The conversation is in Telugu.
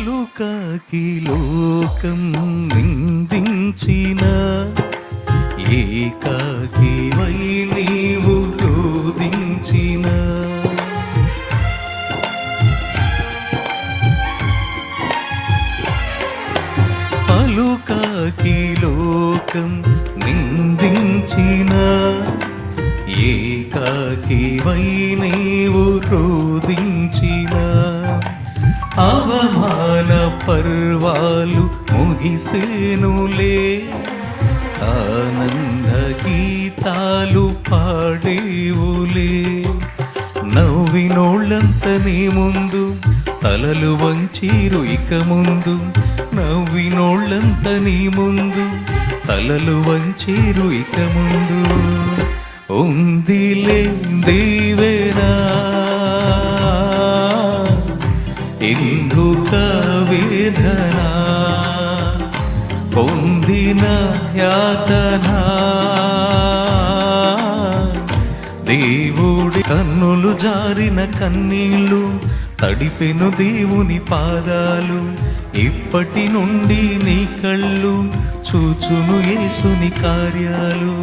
పలుకాకి లోకం నిందించిన ఏకాకి వై నీవు రోధించిన పలుకాకి లోకం నిందించిన ఏకాకి వై నీవు రోధించిన అవమాన పర్వాలు ముగిసేనులే ఆనంద గీతాలు పాడేవులే నవ్వినోళ్ళంత నీ ముందు తలలు వంచీరు ఇక ముందు నవ్వినోళ్ళంత నీ ముందు తలలు వంచీరు ఇక ముందు ఉందిలే దీవెనా ఎందుక వేదన పొందిన యాతన దేవుడి కన్నులు జారిన కన్నీళ్ళు తడిపెను దేవుని పాదాలు ఇప్పటి నుండి నీ కళ్ళు చూచును యేసుని కార్యాలు.